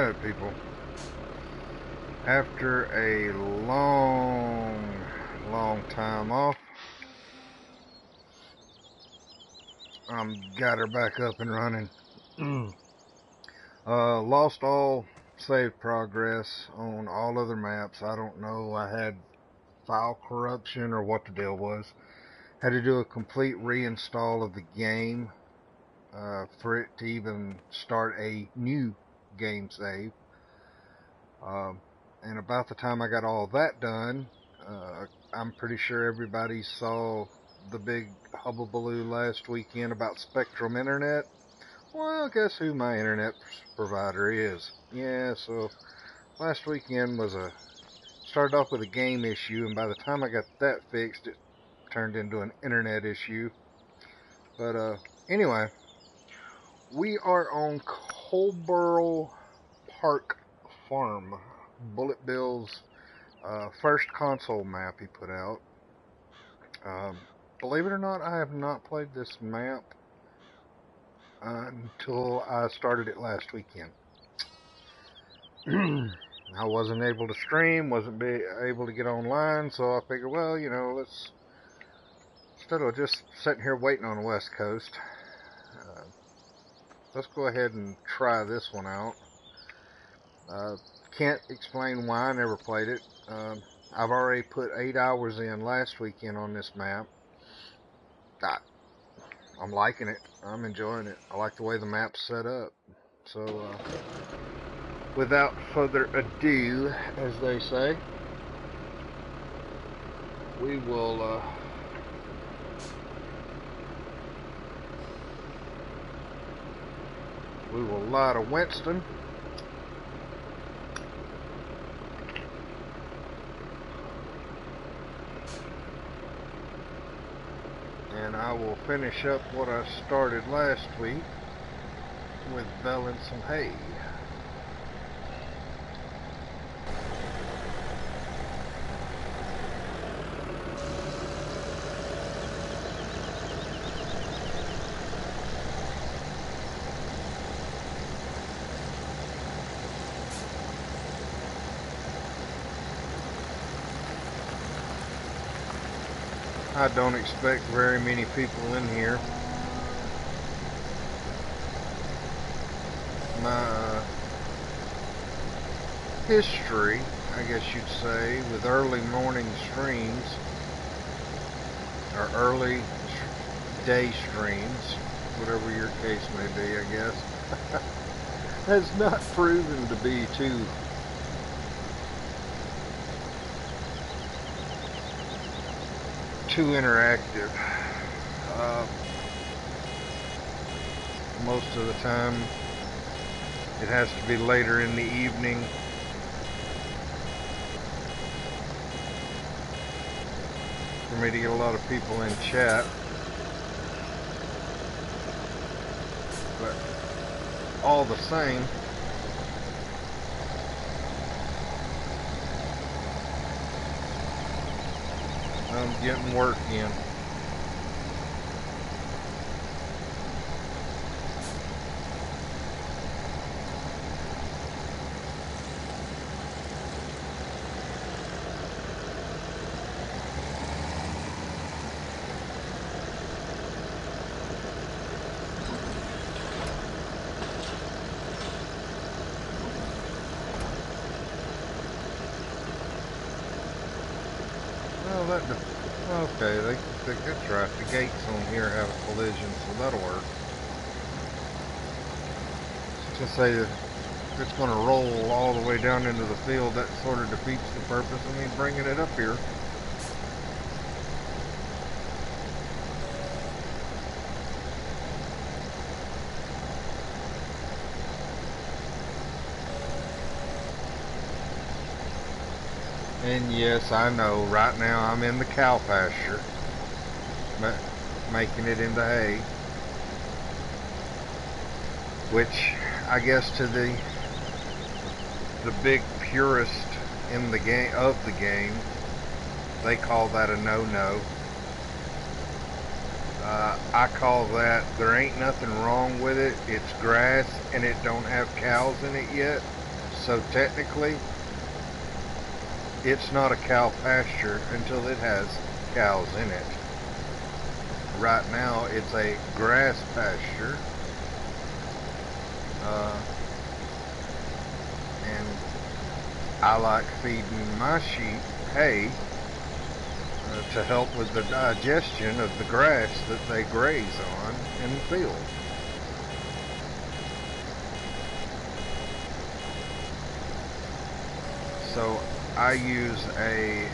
Alright, people. After a long time off, got her back up and running. Lost all save progress on all other maps. I don't know, I had file corruption or what the deal was. Had to do a complete reinstall of the game for it to even start a new game save. And about the time I got all that done, I'm pretty sure everybody saw the big hubbubaloo last weekend about Spectrum Internet. Well, guess who my internet provider is? Yeah, so last weekend started off with a game issue, and by the time I got that fixed, it turned into an internet issue. But anyway, we are on Coldborough Park Farm, Bullet Bill's first console map he put out. Believe it or not, I have not played this map until I started it last weekend. I wasn't able to stream, wasn't able to get online, so I figured, well, you know, instead of just sitting here waiting on the West Coast, let's go ahead and try this one out. Can't explain why I never played it. I've already put 8 hours in last weekend on this map. I'm liking it. I'm enjoying it. I like the way the map's set up. So, without further ado, as they say, we will lie to Winston. And I will finish up what I started last week with baling some hay. I don't expect very many people in here. My history, I guess you'd say, with early morning streams, or early day streams, whatever your case may be, I guess, has not proven to be too interactive. Most of the time it has to be later in the evening. For me to get a lot of people in chat. But all the same, I'm getting work in. Okay, that's right. The gates on here have a collision, so that'll work. Just say that if it's going to roll all the way down into the field, that sort of defeats the purpose of me bringing it up here. And yes, I know, right now I'm in the cow pasture, making it into hay, which I guess to the big purist in the game, they call that a no-no. I call that, there ain't nothing wrong with it. It's grass and it don't have cows in it yet. So technically, it's not a cow pasture until it has cows in it. Right now, it's a grass pasture. And I like feeding my sheep hay to help with the digestion of the grass that they graze on in the field. So I use a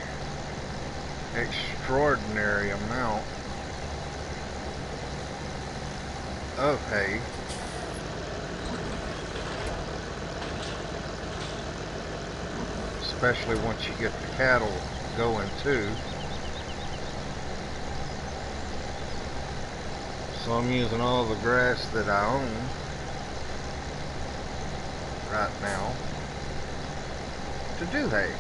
extraordinary amount of hay especially once you get the cattle going too. So I'm using all the grass that I own right now to do hay.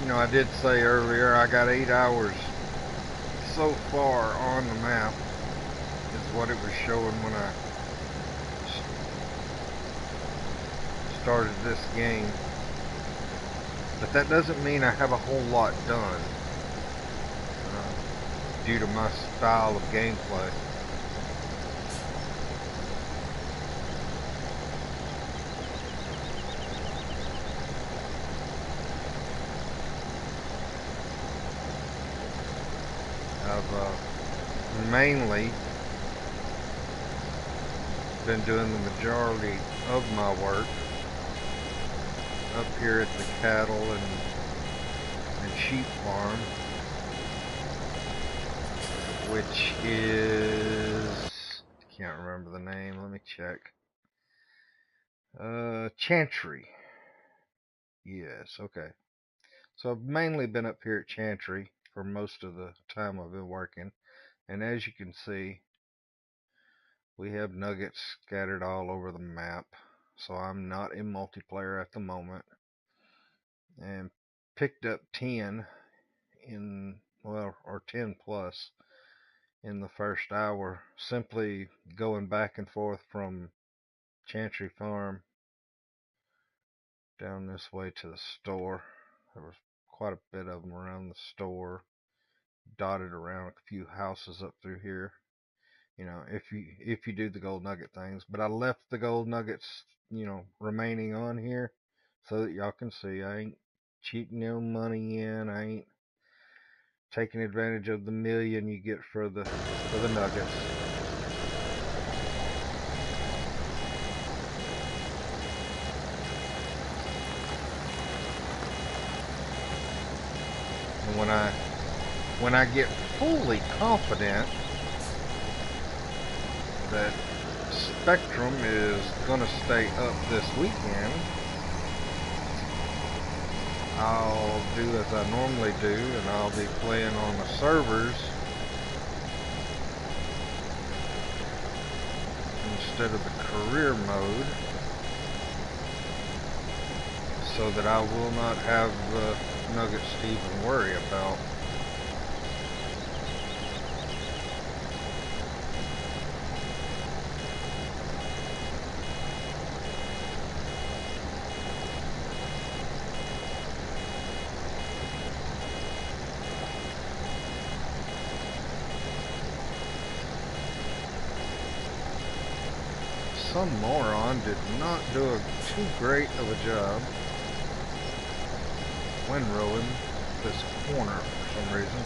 You know, I did say earlier I got 8 hours so far on the map is what it was showing when I started this game. But that doesn't mean I have a whole lot done due to my style of gameplay. I've mainly been doing the majority of my work up here at the cattle and sheep farm, which is, can't remember the name, let me check. Chantry. Yes, okay. So I've mainly been up here at Chantry for most of the time I've been working, and as you can see, we have nuggets scattered all over the map. So I'm not in multiplayer at the moment, and picked up 10 in, well, or 10 plus in the first hour, simply going back and forth from Chantry Farm down this way to the store. There was quite a bit of them around the store, dotted around a few houses up through here. You know, if you do the gold nugget things. But I left the gold nuggets, you know, remaining on here so that y'all can see I ain't cheating no money in. I ain't taking advantage of the million you get for the nuggets. And when I get fully confident that Spectrum is going to stay up this weekend, I'll do as I normally do, and I'll be playing on the servers instead of the career mode, so that I will not have the nuggets to even worry about. Some moron did not do too great of a job windrowing this corner for some reason.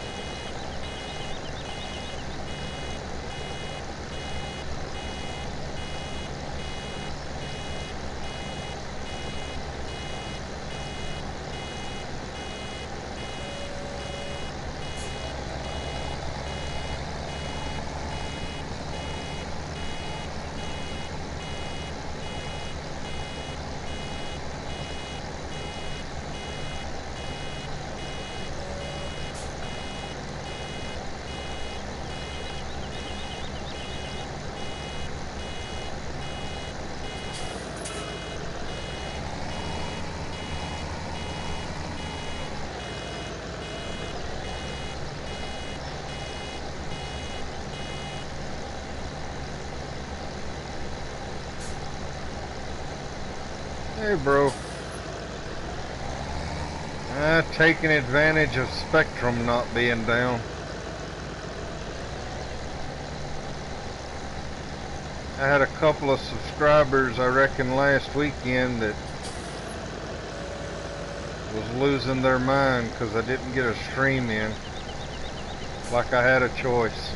Hey, bro. Taking advantage of Spectrum not being down. I had a couple of subscribers, I reckon, last weekend that was losing their mind because I didn't get a stream in. Like I had a choice.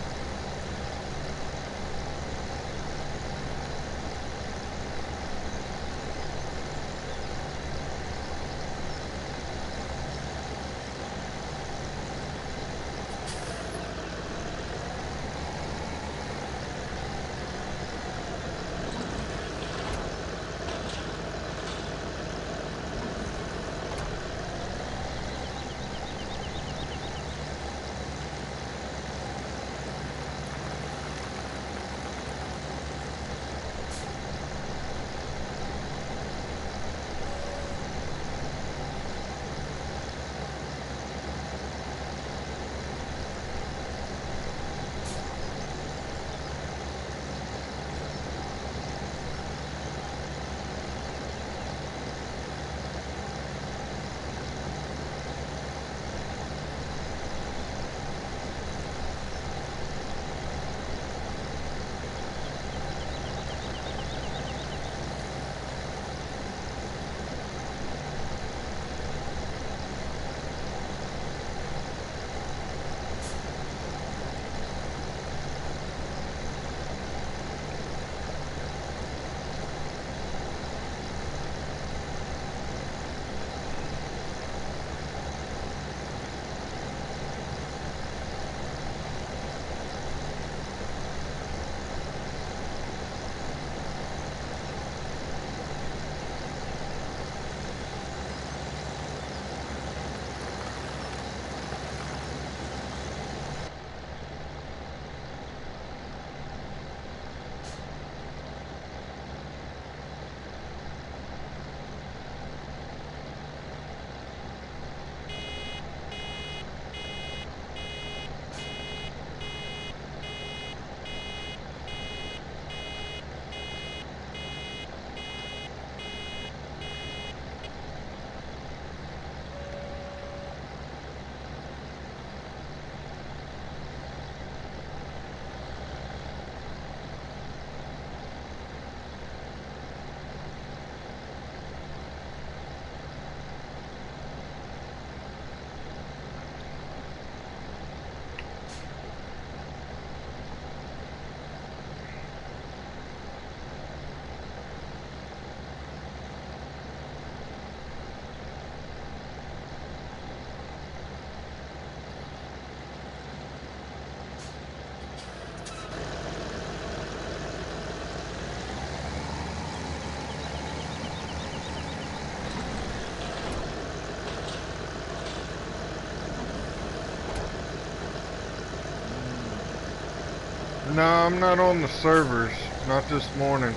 No, I'm not on the servers. Not this morning.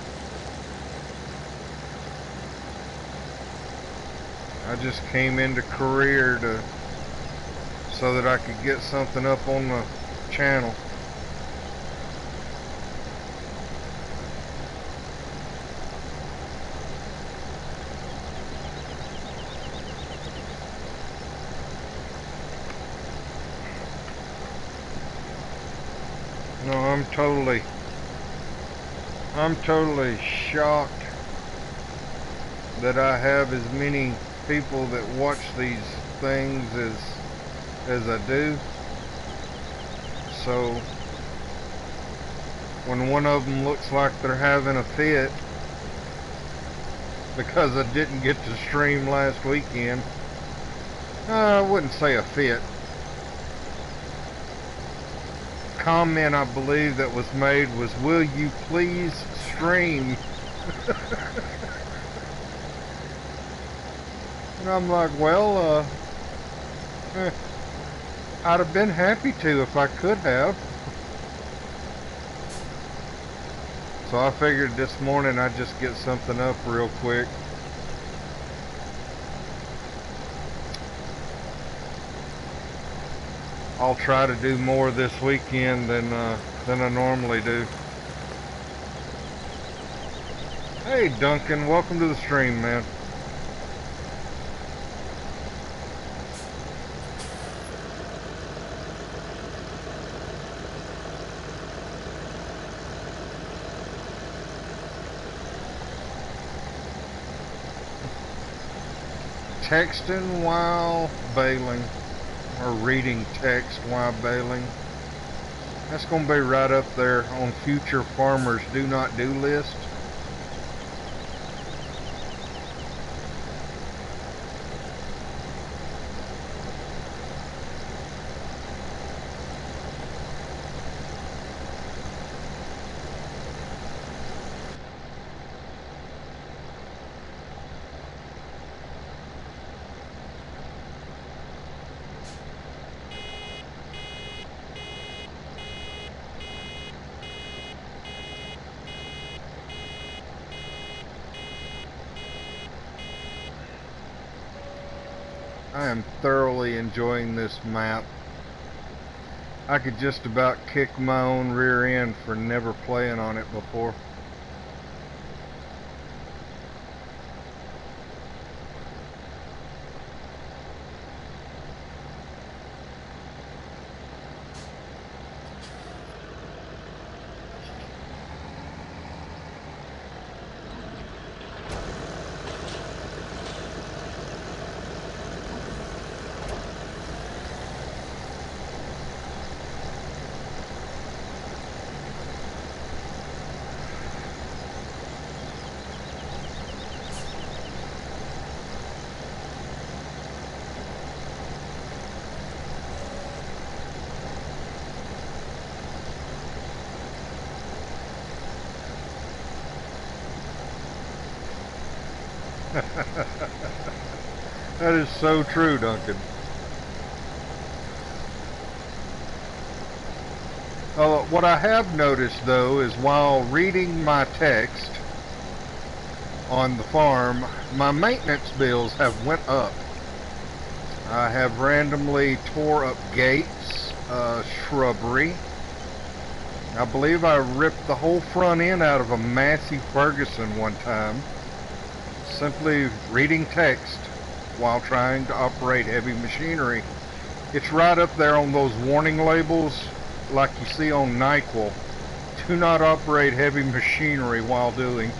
I just came into career so that I could get something up on the channel. No, I'm totally shocked that I have as many people that watch these things as I do. So when one of them looks like they're having a fit because I didn't get to stream last weekend, I wouldn't say a fit. Comment I believe that was made was, "Will you please stream?" And I'm like, well, I'd have been happy to if I could have. So I figured this morning I'd just get something up real quick. I'll try to do more this weekend than I normally do. Hey Duncan, welcome to the stream, man. texting while baling, or reading text while baling. That's going to be right up there on future farmers' do not do list. I am thoroughly enjoying this map. I could just about kick my own rear end for never playing on it before. That is so true, Duncan. What I have noticed, though, is while reading my text on the farm, my maintenance bills have went up. I have randomly tore up gates, shrubbery. I believe I ripped the whole front end out of a Massey Ferguson one time, simply reading text while trying to operate heavy machinery. It's right up there on those warning labels like you see on NyQuil. Do not operate heavy machinery while doing.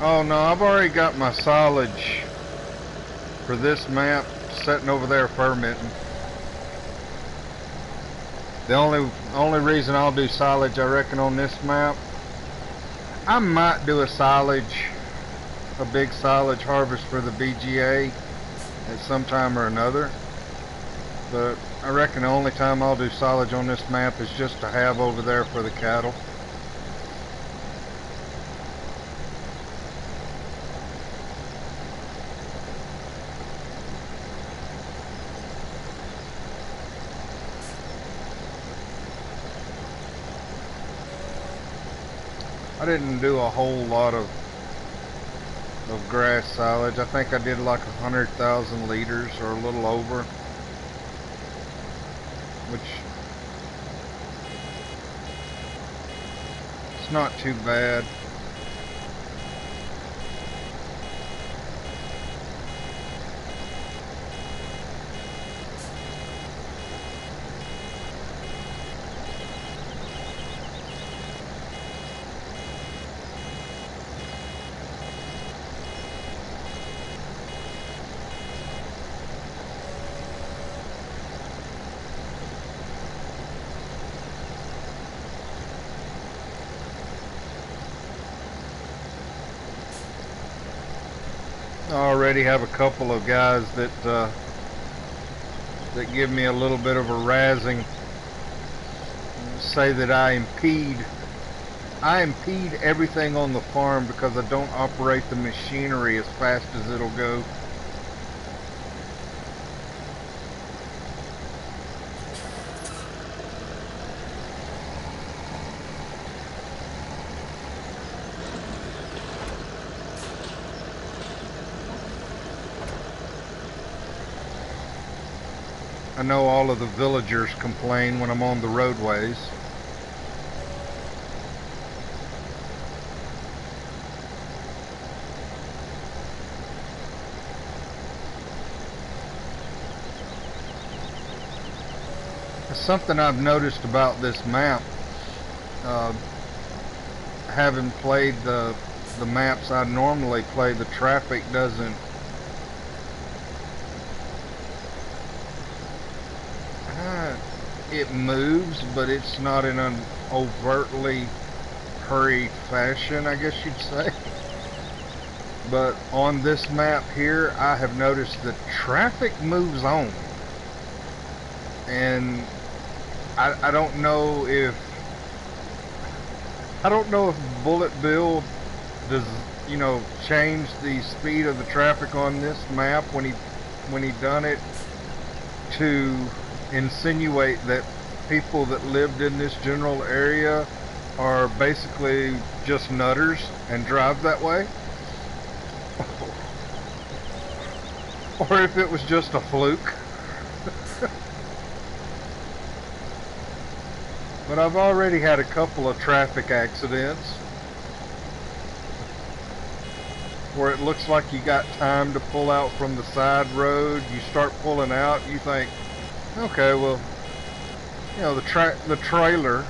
Oh no, I've already got my silage for this map sitting over there fermenting. The only reason I'll do silage, I reckon, on this map, I might do a big silage harvest for the BGA at some time or another. But I reckon the only time I'll do silage on this map is just to have over there for the cattle. I didn't do a whole lot of grass silage. I think I did like 100,000 liters or a little over, which it's not too bad. I already have a couple of guys that give me a little bit of a razzing, say that I impede everything on the farm because I don't operate the machinery as fast as it'll go. I know all of the villagers complain when I'm on the roadways. Something I've noticed about this map, uh, having played the maps I normally play, the traffic doesn't it moves, but it's not in an overtly hurried fashion, I guess you'd say. But on this map here, I have noticed that traffic moves on, and I don't know if Bullet Bill does, you know, change the speed of the traffic on this map when he done it to insinuate that people that lived in this general area are basically just nutters and drive that way, or if it was just a fluke. But I've already had a couple of traffic accidents where it looks like you got time to pull out from the side road. You start pulling out, you think, okay, well, you know, the trailer,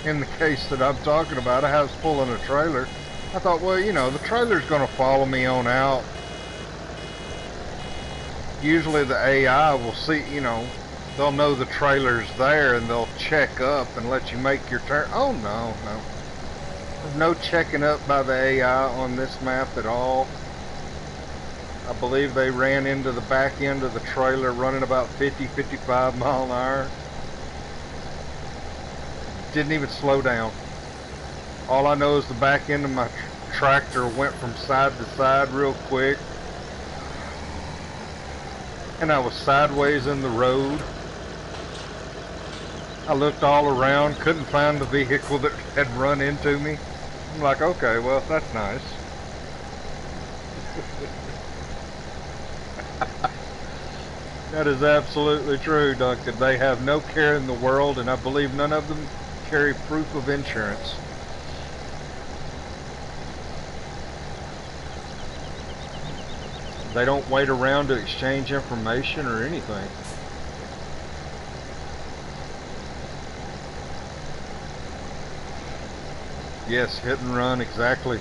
in the case that I'm talking about, I was pulling a trailer. I thought, well, you know, the trailer's going to follow me on out. Usually the AI will see, you know, they'll know the trailer's there and they'll check up and let you make your turn. Oh, no. There's no checking up by the AI on this map at all. I believe they ran into the back end of the trailer running about 50-55 mile an hour. Didn't even slow down. All I know is the back end of my tractor went from side to side real quick, and I was sideways in the road. I looked all around, couldn't find the vehicle that had run into me. I'm like, okay, well, that's nice. That is absolutely true, Duncan. They have no care in the world, and I believe none of them carry proof of insurance. They don't wait around to exchange information or anything. Yes, hit and run, exactly.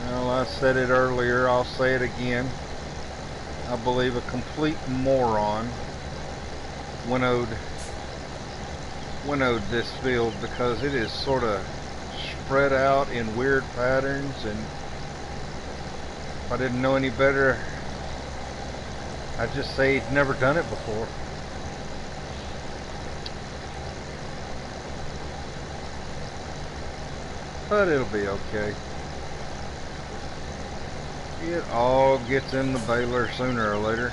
Well, I said it earlier, I'll say it again. I believe a complete moron winnowed this field because it is sort of spread out in weird patterns, and if I didn't know any better, I'd just say he'd never done it before. But it'll be okay. It all gets in the baler sooner or later.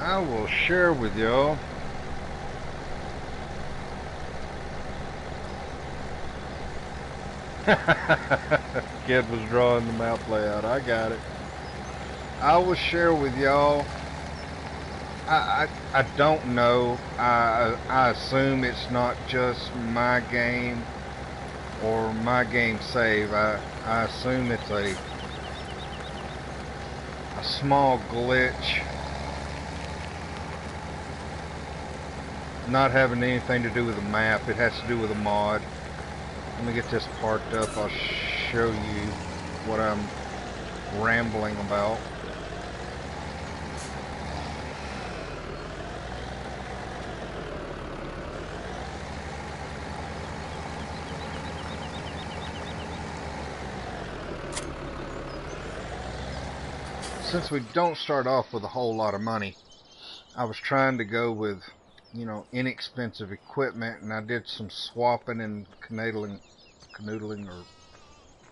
I will share with y'all Kid was drawing the map layout. I got it. I will share with y'all. I don't know. I assume it's not just my game or my game save. I assume it's a small glitch, not having anything to do with the map. It has to do with a mod. Let me get this parked up. I'll show you what I'm rambling about. since we don't start off with a whole lot of money, I was trying to go with, inexpensive equipment, and I did some swapping and canoodling, or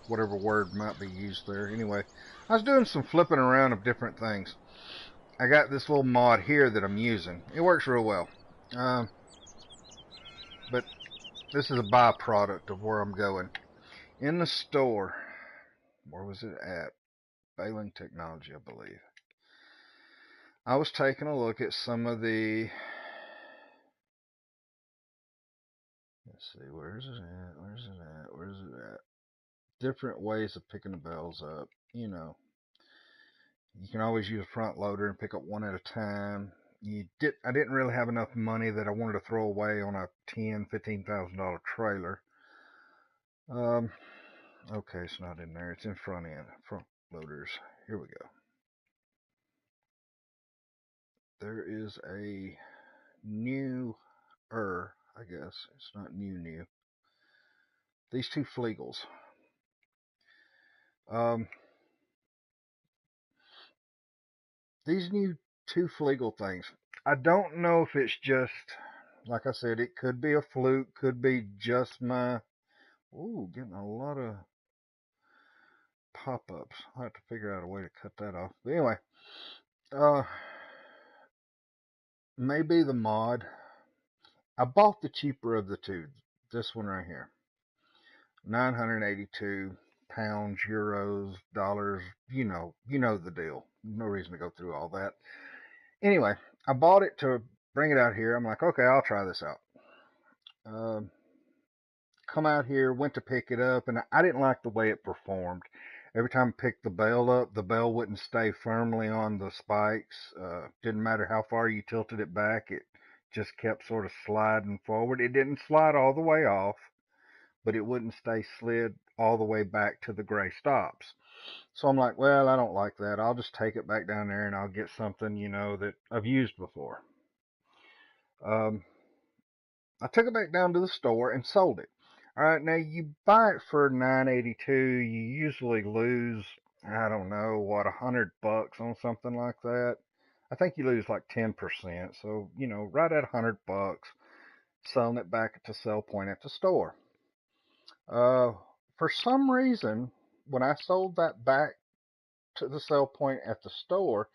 whatever word might be used there. Anyway, I was doing some flipping around of different things. I got this little mod here that I'm using. It works real well. But this is a byproduct of where I'm going. In the store, where was it at? Baling Technology, I believe. I was taking a look at some of the, let's see, where's it at? Different ways of picking the bells up. You can always use a front loader and pick up one at a time. I didn't really have enough money that I wanted to throw away on a $15,000 trailer. Okay, it's not in there. It's in front loaders. Here we go. There is a I guess. It's not new. These two Flegels. These new two Flegel things. I don't know if it's just, like I said, it could be a fluke, could be just my, getting a lot of pop-ups. I'll have to figure out a way to cut that off. But anyway, maybe the mod. I bought the cheaper of the two. This one right here. 982 pounds, euros, dollars, you know the deal. No reason to go through all that. Anyway, I bought it to bring it out here. I'm like, okay, I'll try this out. Come out here, went to pick it up, and I didn't like the way it performed. Every time I picked the bell up, the bell wouldn't stay firmly on the spikes. Didn't matter how far you tilted it back, it just kept sort of sliding forward. It didn't slide all the way off, but it wouldn't stay slid all the way back to the gray stops. So I'm like, well, I don't like that. I'll just take it back down there and I'll get something, that I've used before. I took it back down to the store and sold it. All right, now you buy it for $9.82. You usually lose, I don't know, what, $100 on something like that. I think you lose like 10%. So, right at $100, selling it back at the sell point at the store. For some reason, when I sold that back to the sell point at the store,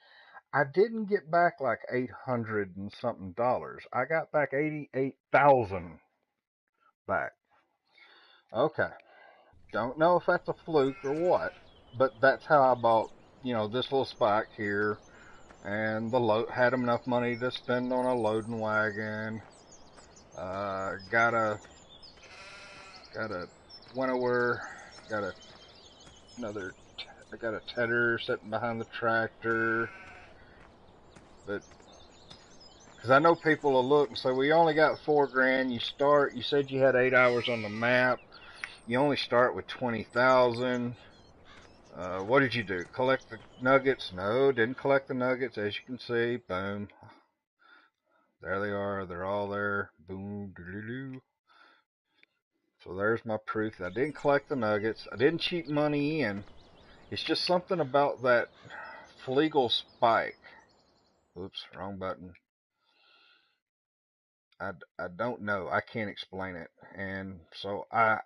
I didn't get back like 800 and something dollars. I got back 88,000 back. Okay. Don't know if that's a fluke or what, but that's how I bought, this little spike here, and had enough money to spend on a loading wagon. Got a winnower, I got a tedder sitting behind the tractor, but because I know people will look and say, well, you only got $4,000. You said you had 8 hours on the map. You only start with 20,000. What did you do? Collect the nuggets? No, didn't collect the nuggets. As you can see, boom. There they are. They're all there. Boom, doo-doo-doo. So there's my proof that I didn't collect the nuggets. I didn't cheat money in. It's just something about that Flegel spike. Oops, wrong button. I don't know. I can't explain it. And so I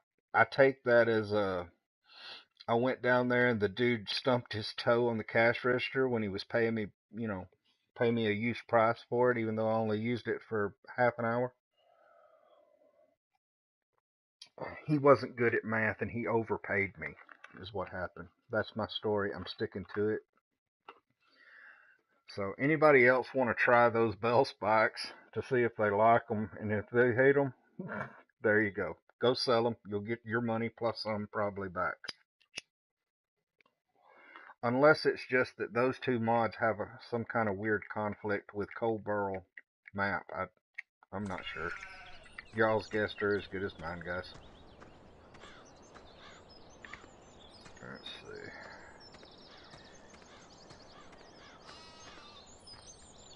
take that as I went down there and the dude stumped his toe on the cash register when he was paying me, pay me a used price for it, even though I only used it for half an hour. He wasn't good at math and he overpaid me, is what happened. That's my story. I'm sticking to it. So anybody else want to try those bell spikes to see if they like them, and if they hate them, there you go. Go sell them. You'll get your money plus some probably back. Unless it's just that those two mods have some kind of weird conflict with Coldborough map. I'm not sure. Y'all's guess are as good as mine, guys. Let's see.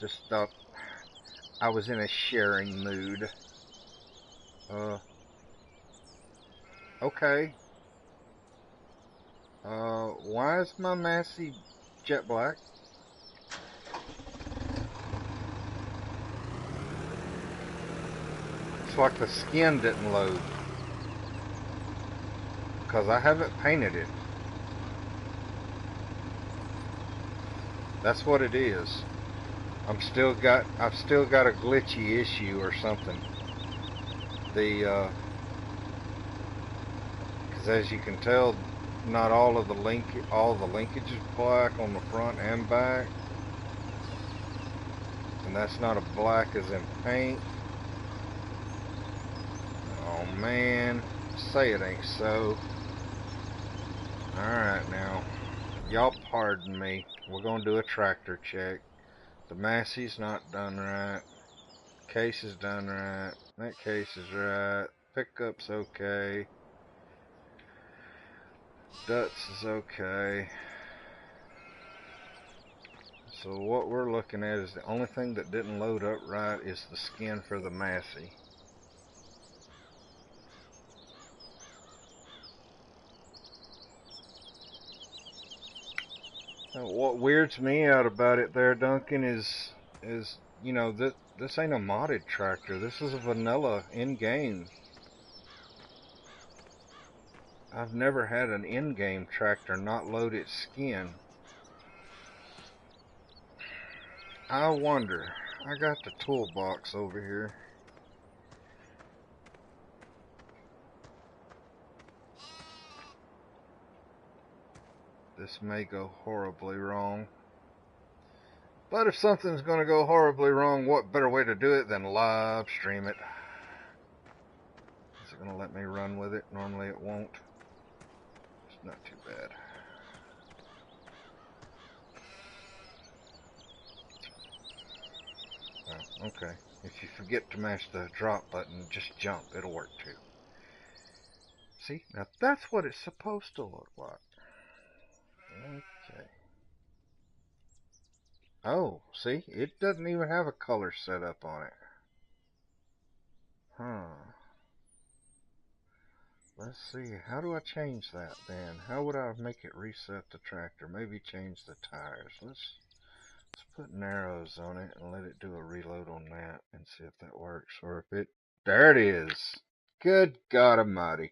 Just thought I was in a sharing mood. Okay. Why is my Massey jet black? looks like the skin didn't load. Because I haven't painted it. That's what it is. I've still got a glitchy issue or something. Because as you can tell, not all of the linkage is black on the front and back, and that's not a black as in paint. Oh man, say it ain't so. Alright now, y'all pardon me. We're gonna do a tractor check. The Massey's not done right. Case is done right. That case is right. Pickup's okay. Duts is okay. So what we're looking at is the only thing that didn't load up right is the skin for the Massey. What weirds me out about it there, Duncan, is you know, this ain't a modded tractor. This is a vanilla in-game. I've never had an in-game tractor not load its skin. I wonder. I got the toolbox over here. This may go horribly wrong. But if something's going to go horribly wrong, what better way to do it than live stream it? Is it going to let me run with it? Normally it won't. It's not too bad. Oh, okay. If you forget to mash the drop button, just jump. It'll work too. See? Now that's what it's supposed to look like. Okay. Oh, see? It doesn't even have a color set up on it. Huh. Let's see. How do I change that then? How would I make it reset the tractor? Maybe change the tires. Let's put narrows on it and let it do a reload on that and see if that works. Or if it... There it is. Good God Almighty.